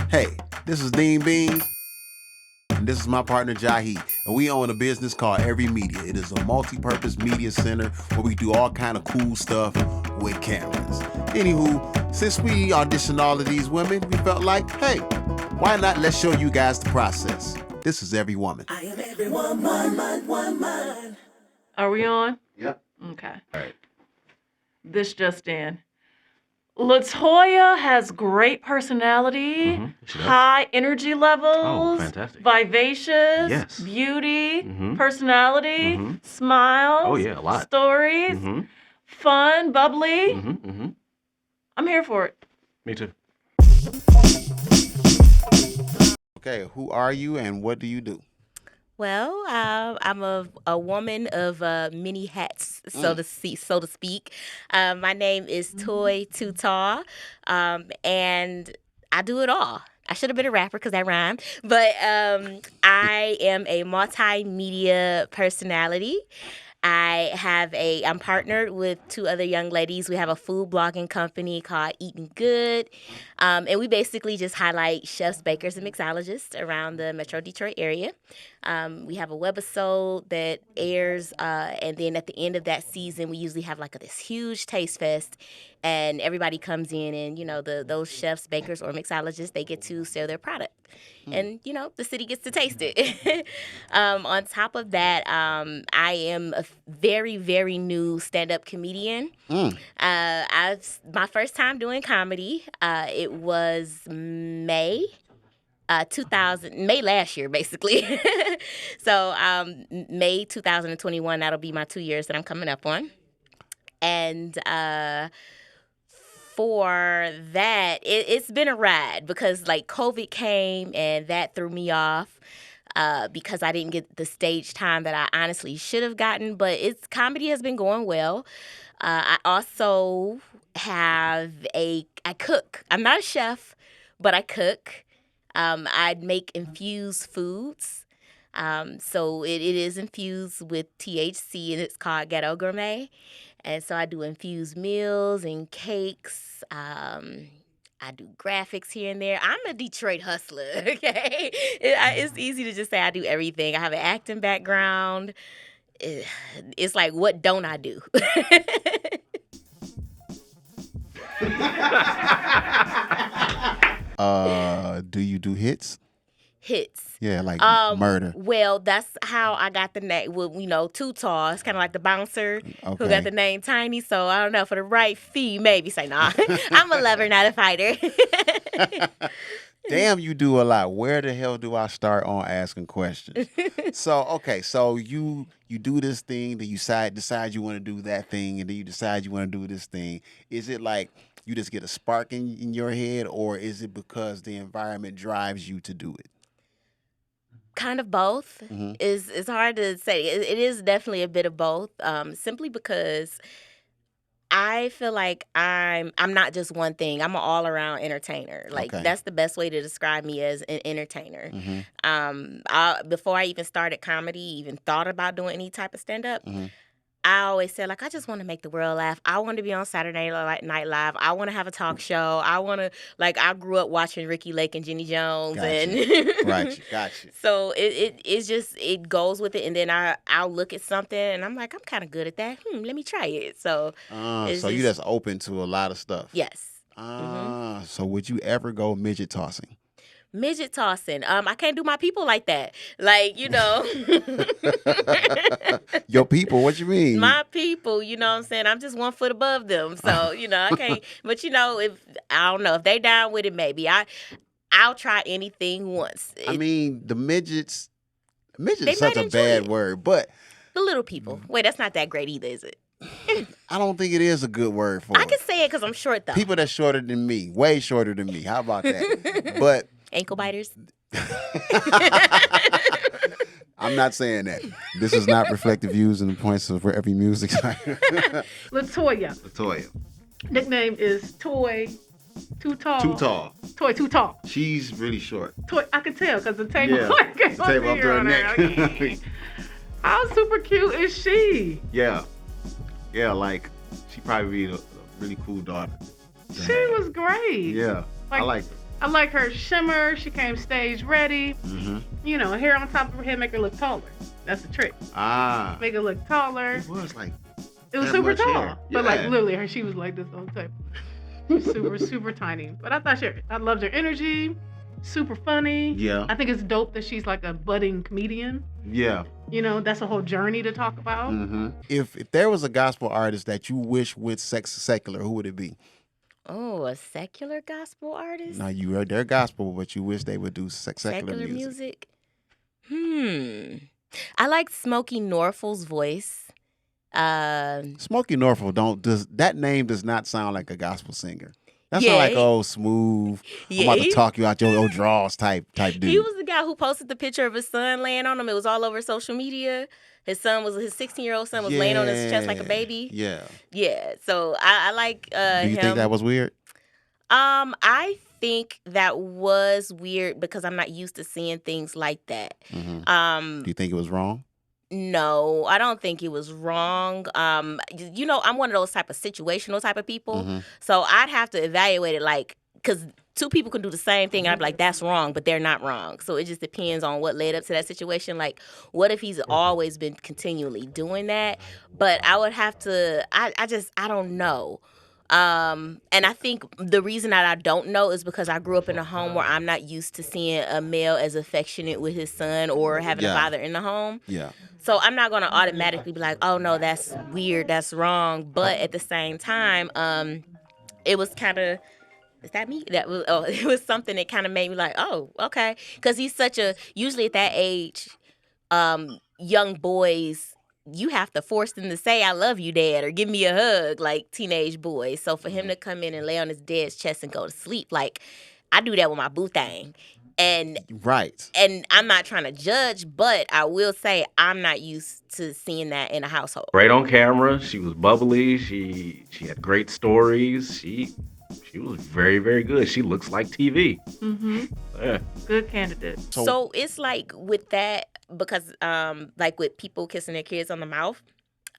Hey, this is Dean Beans, and this is my partner Jahi, and we own a business called EVRY Media. It is a multi-purpose media center where we do all kind of cool stuff with cameras. Anywho, since we auditioned all of these women, we felt like, hey, why not let's show you guys the process. This is every woman. I am every woman. Are we on? Yep. Okay. All right. This just in. Latoya has great personality, She does. high energy levels, Oh, fantastic. vivacious, Yes. beauty, Mhm. personality, Mhm. smiles, Oh, yeah, a lot. stories, Mm-hmm. fun, bubbly. Mm-hmm. Mm-hmm. I'm here for it. Me too. Okay, who are you and what do you do? Well, I'm a woman of many hats, so to speak. My name is Toi Too Tall, and I do it all. I should have been a rapper because that rhymed, but I am a multimedia personality. I'm partnered with two other young ladies. We have a food blogging company called Eating Good. And we basically just highlight chefs, bakers, and mixologists around the Metro Detroit area. We have a webisode that airs, and then at the end of that season, we usually have like this huge taste fest, and everybody comes in, and those chefs, bakers, or mixologists, they get to sell their product, and the city gets to taste it. On top of that, I am a very, very new stand-up comedian. My first time doing comedy. It was May 2000, May last year, basically. So May 2021, that'll be my 2 years that I'm coming up on. And for that, it's been a ride because like COVID came and that threw me off. Because I didn't get the stage time that I honestly should have gotten, but comedy has been going well. I also I cook. I'm not a chef, but I cook. I make infused foods. So it is infused with THC, and it's called Ghetto Gourmet. And so I do infused meals and cakes. I do graphics here and there. I'm a Detroit hustler, okay? It's easy to just say I do everything. I have an acting background. It's like, what don't I do? Do you do hits? Hits. Yeah, like murder. Well, that's how I got the name. Well, Too Tall. It's kind of like the bouncer who Okay. got the name Tiny. So I don't know, for the right fee, maybe say nah. I'm a lover, not a fighter. Damn, you do a lot. Where the hell do I start on asking questions? So you do this thing, then you decide you want to do that thing, and then you decide you want to do this thing. Is it like you just get a spark in your head, or is it because the environment drives you to do it? Kind of both. Mm-hmm. It's hard to say. It is definitely a bit of both. Simply because I feel like I'm not just one thing. I'm an all around entertainer. Like Okay. that's the best way to describe me, as an entertainer. Mm-hmm. Before I even started comedy, even thought about doing any type of stand up, Mm-hmm. I always said, like, I just want to make the world laugh. I want to be on Saturday Night Live. I want to have a talk show. I grew up watching Ricky Lake and Jenny Jones. Gotcha. And Gotcha. So it goes with it. And then I'll look at something and I'm like, I'm kind of good at that. Let me try it. So So you just open to a lot of stuff. yes. So would you ever go midget tossing? Midget tossing. I can't do my people like that. Like, Your people, what you mean? my people, you know what I'm saying? I'm just 1 foot above them. So, I can't. But, I don't know. If they down with it, maybe. I'll try anything once. I mean, the midgets They is such might a enjoy bad it. word, but The little people. Wait, that's not that great either, is it? I don't think it is a good word for I it. can say it because I'm short, though. People that's shorter than me, way shorter than me. How about that? But Ankle biters. I'm not saying that. This is not reflective views and the points of every music. Latoya. Latoya. Nickname is Toi Too Tall. Too tall. Toi Too Tall. She's really short. Toi, I can tell because the table Yeah, came the table up to her neck. How super cute is she? Yeah. Yeah, like she probably be a really cool daughter. She was great. Yeah. I Like- like her. I like her shimmer. She came stage ready. Mm-hmm. You know, hair on top of her head make her look taller. That's the trick. Ah. Make her look taller. It was like It was that super much tall. hair. But like Yeah. literally she was like this the whole time. Super, super tiny. But I loved her energy. Super funny. Yeah. I think it's dope that she's like a budding comedian. Yeah. You know, that's a whole journey to talk about. Mm-hmm. If there was a gospel artist that you wish went secular, who would it be? Oh, a secular gospel artist? Now you heard their gospel, but you wish they would do secular Secular music. I like Smokey Norfolk's voice. Smokey Norfolk that name does not sound like a gospel singer. That Yeah, sound like smooth. I'm about to he- talk you out your draws type dude. He was the guy who posted the picture of his son laying on him. It was all over social media. His 16-year-old son was laying on his chest like a baby. Yeah. Yeah. So I like him. Do you think that was weird? I think that was weird because I'm not used to seeing things like that. Mm-hmm. Do you think it was wrong? No, I don't think it was wrong. You know, I'm one of those type of situational type of people. Mm-hmm. So I'd have to evaluate it because two people can do the same thing and I'd be like, that's wrong, but they're not wrong. So it just depends on what led up to that situation. Like, what if he's always been continually doing that? But I would have to, I don't know. And I think the reason that I don't know is because I grew up in a home where I'm not used to seeing a male as affectionate with his son or having a father in the home. Yeah. So I'm not going to automatically be like, oh, no, that's weird, that's wrong. But at the same time, it was kind of, is that me? It was something that kind of made me like, oh, okay. Because he's usually at that age, young boys, you have to force them to say, I love you, Dad, or give me a hug, like teenage boys. So for him to come in and lay on his dad's chest and go to sleep, like, I do that with my boo thing. And right. And I'm not trying to judge, but I will say I'm not used to seeing that in a household. Great on camera. She was bubbly. She had great stories. She was very, very good. She looks like TV. Mm-hmm. Yeah. Good candidate. So it's like with that, because like with people kissing their kids on the mouth,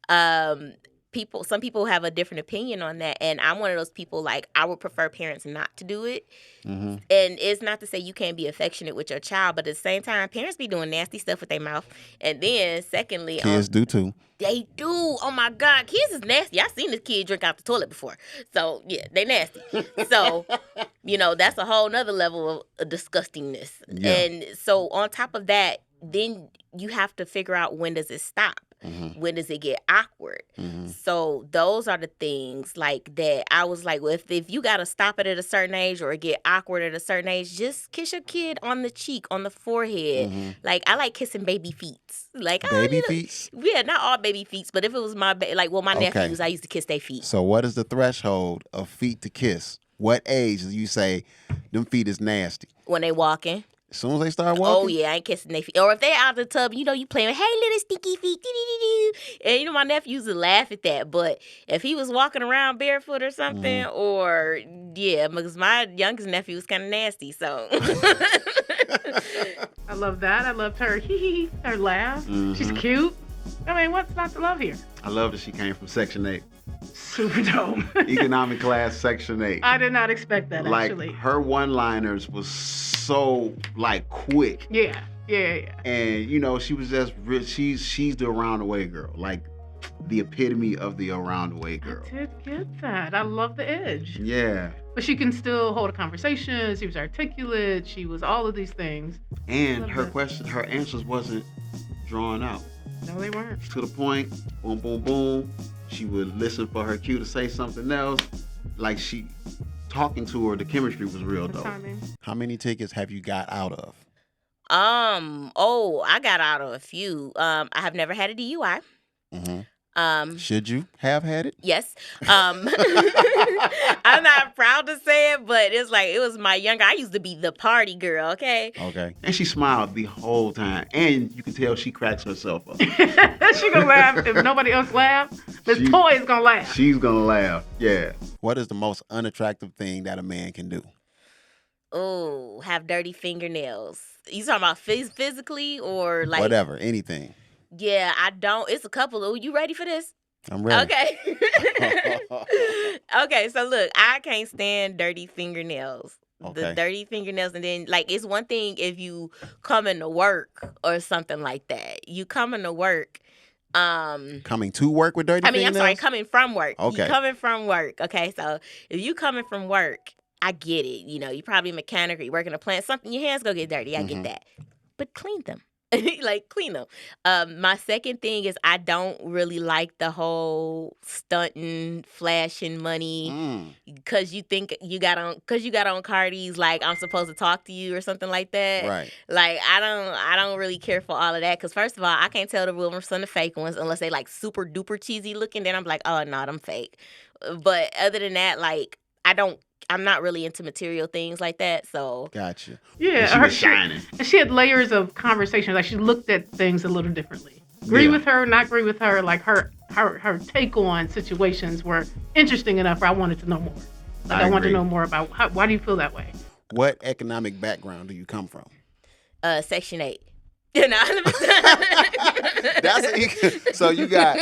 some people have a different opinion on that, and I'm one of those people, like, I would prefer parents not to do it. Mm-hmm. And it's not to say you can't be affectionate with your child, but at the same time, parents be doing nasty stuff with their mouth. And then secondly, kids do too. They do. Oh my God, kids is nasty. I seen this kid drink out the toilet before. So yeah, they nasty. So, that's a whole nother level of disgustingness. Yeah. And so on top of that, then you have to figure out, when does it stop? Mm-hmm. When does it get awkward? Mm-hmm. So those are the things like that. I was like, well, if you got to stop it at a certain age or get awkward at a certain age, just kiss your kid on the cheek, on the forehead. Mm-hmm. Like, I like kissing baby feet. Like, baby feet? Yeah, not all baby feet, but if it was my my nephews, I used to kiss their feet. So what is the threshold of feet to kiss? What age do you say them feet is nasty? When they walking. As soon as they start walking? Oh, yeah, I ain't kissing their feet. Or if they out of the tub, you playing, hey, little stinky feet. And, my nephew used to laugh at that. But if he was walking around barefoot or something, or, yeah, because my youngest nephew was kind of nasty, so. I love that. I loved her her laugh. Mm-hmm. She's cute. I mean, what's not to love here? I love that she came from Section 8. Super dope. Economic class, Section 8. I did not expect that, like, actually. her one-liners was so, like, quick. Yeah. And, she was just, she's the around the way girl. Like, the epitome of the around the way girl. I did get that. I love the edge. Yeah. But she can still hold a conversation. She was articulate. She was all of these things. And her answers wasn't drawn out. No, they weren't. To the point, boom, boom, boom. She would listen for her cue to say something else. Like, she talking to her, the chemistry was real dope. How many tickets have you got out of? I got out of a few. I have never had a DUI. Mm-hmm. Should you have had it? Yes. I'm not proud to say it, but it's like, it was I used to be the party girl, okay? Okay. And she smiled the whole time. And you can tell she cracks herself up. She gonna laugh. If nobody else laughs, Miss Toy is gonna laugh. She's gonna laugh. Yeah. What is the most unattractive thing that a man can do? Oh, have dirty fingernails. You talking about physically or like? Whatever, anything. Yeah, I don't. It's a couple. Oh, you ready for this? I'm ready. Okay. Okay, so look, I can't stand dirty fingernails. The Okay. dirty fingernails, and then like it's one thing if you come into work or something like that. You come into work. Coming to work with dirty I mean, I'm sorry, fingernails? coming from work. Okay. You coming from work. Okay, so if you coming from work, I get it. You know, you probably a mechanic or you work in a plant. Something your hands go get dirty. I get that, but clean them. Like clean them. My second thing is I don't really like the whole stunting, flashing money because you think you got on Cardi's like I'm supposed to talk to you or something like that. Right. Like I don't really care for all of that because first of all I can't tell the real ones from the fake ones unless they like super duper cheesy looking. Then I'm like, oh no, I'm fake. But other than that, like I'm not really into material things like that. So Gotcha. Yeah, And she was shining. She had layers of conversation. Like she looked at things a little differently. Agree Yeah. with her, not agree with her. Like her take on situations were interesting enough where I wanted to know more. Like I wanted to agree. know more about why do you feel that way? What economic background do you come from? Section 8. You know. So you got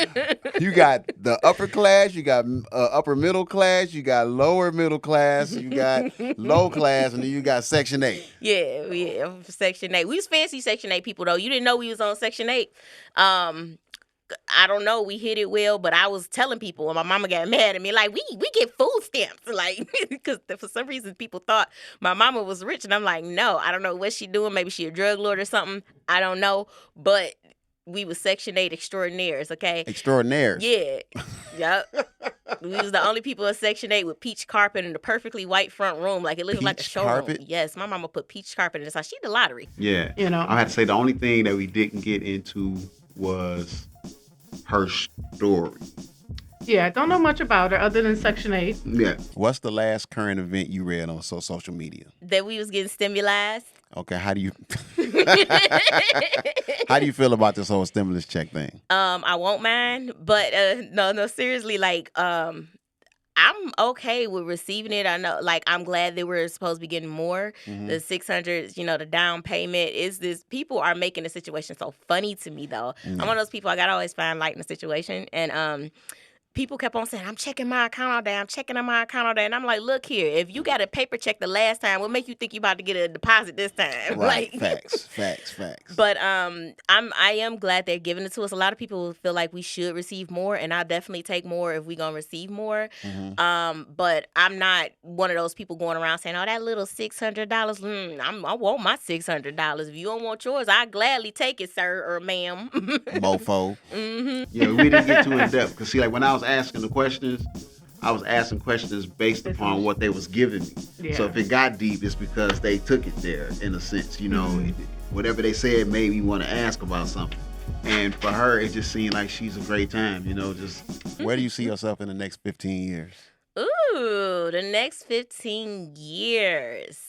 the upper class, you got upper middle class, you got lower middle class, you got low class, and then you got Section 8. Yeah, Section 8. We was fancy Section 8 people though. You didn't know we was on Section 8. I don't know. We hit it well, but I was telling people, and my mama got mad at me. Like we get food stamps, like because for some reason people thought my mama was rich, and I'm like, no, I don't know what she doing. Maybe she a drug lord or something. I don't know, but we was Section 8 extraordinaires. Okay, Extraordinaires. yeah, yep. We was the only people in Section 8 with peach carpet in a perfectly white front room, like it looked like a Peach showroom. carpet? Yes, my mama put peach carpet in this house. She did the lottery. Yeah. You know. I had to say the only thing that we didn't get into was her story. Yeah, I don't know much about her other than Section 8. Yeah. What's the last current event you read on social media? That we was getting stimulized. Okay, how do you feel about this whole stimulus check thing? I won't mind, but no, seriously, like, I'm okay with receiving it. I know, like, I'm glad that we're supposed to be getting more. The 600, you know, the down payment is this. People are making the situation so funny to me, though. I'm one of those people. I gotta always find light in the situation, and people kept on saying, I'm checking my account all day. I'm checking on my account all day. And I'm like, look here, if you got a paper check the last time, what make you think you about to get a deposit this time? Right. Like, Facts. But I am glad they're giving it to us. A lot of people feel like we should receive more, and I'll definitely take more if we're gonna receive more. But I'm not one of those people going around saying, oh, that little $600. I want my $600. If you don't want yours, I gladly take it, sir or ma'am. Mofo. Yeah, we didn't get too in depth because see, like when I was asking the questions, I was asking questions based upon what they was giving me. Yeah. So if it got deep, it's because they took it there in a sense. You know, whatever they said made me want to ask about something. And for her, it just seemed like she's a great time. You know, just Where do you see yourself in the next 15 years? Ooh, the next 15 years.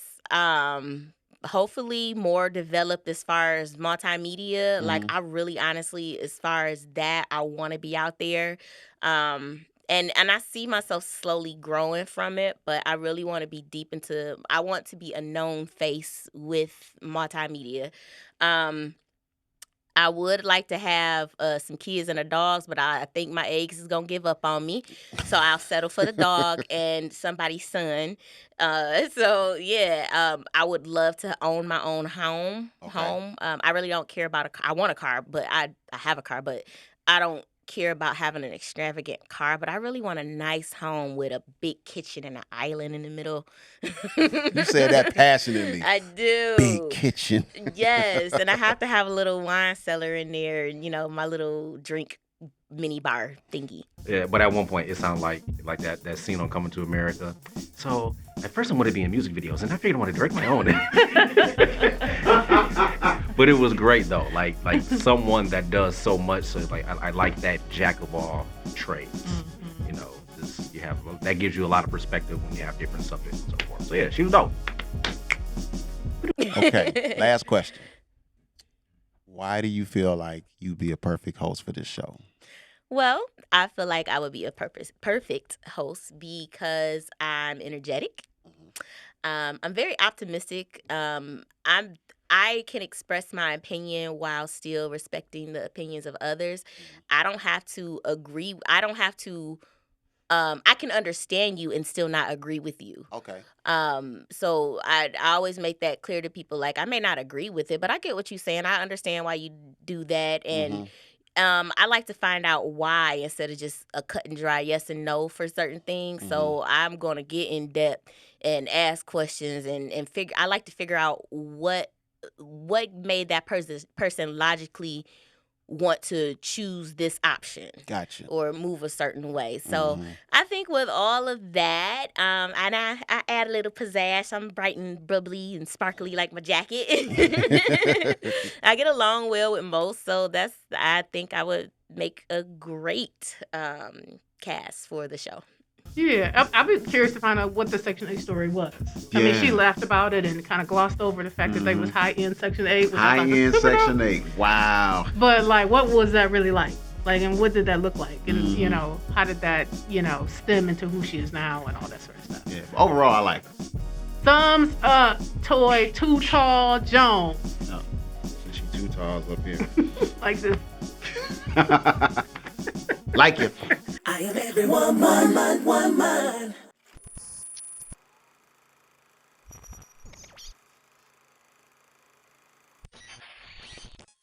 Hopefully more developed as far as multimedia. Like I really honestly, as far as that, I want to be out there. And I see myself slowly growing from it, but I really want to be I want to be a known face with multimedia. I would like to have some kids and a dogs, but I think my eggs is gonna give up on me, so I'll settle for the dog and somebody's son. So yeah, I would love to own my own home. Okay. I really don't care about a car. I want a car, but I have a car, but I don't care about having an extravagant car. But I really want a nice home with a big kitchen and an island in the middle. You said that passionately. I do. Big kitchen. Yes, and I have to have a little wine cellar in there, and you know, my little drink mini bar thingy. yeah. But at one point, it sounded like that scene on Coming to America. So at first, I wanted to be in music videos, and I figured I wanted to direct my own. But it was great though. Like someone that does so much. So like I like that jack of all trades. You know, you have that gives you a lot of perspective when you have different subjects and so forth. So yeah, she was dope. Okay, last question. Why do you feel like you'd be a perfect host for this show? Well, I feel like I would be a perfect host because I'm energetic. I'm very optimistic. I can express my opinion while still respecting the opinions of others. I don't have to agree. I don't have to I can understand you and still not agree with you. Okay. So I always make that clear to people. Like, I may not agree with it, but I get what you're saying. I understand why you do that, and I like to find out why instead of just a cut and dry yes and no for certain things. So I'm gonna get in depth and ask questions and figure. I like to figure out what made that person logically want to choose this option. Gotcha. Or move a certain way. So I think with all of that, and I add a little pizzazz. I'm bright and bubbly and sparkly like my jacket. I get along well with most, so I think I would make a great cast for the show. Yeah, I'd be curious to find out what the Section 8 story was. I mean, she laughed about it and kind of glossed over the fact that they was high-end Section 8. High-end Section 8. Wow. But, like, what was that really like? Like, and what did that look like? And, you know, how did that, you know, stem into who she is now and all that sort of stuff? Yeah. Overall, I like her. Thumbs up, Toi Too Tall Jones. No. She too tall up here. Like this. Like it. I am every woman.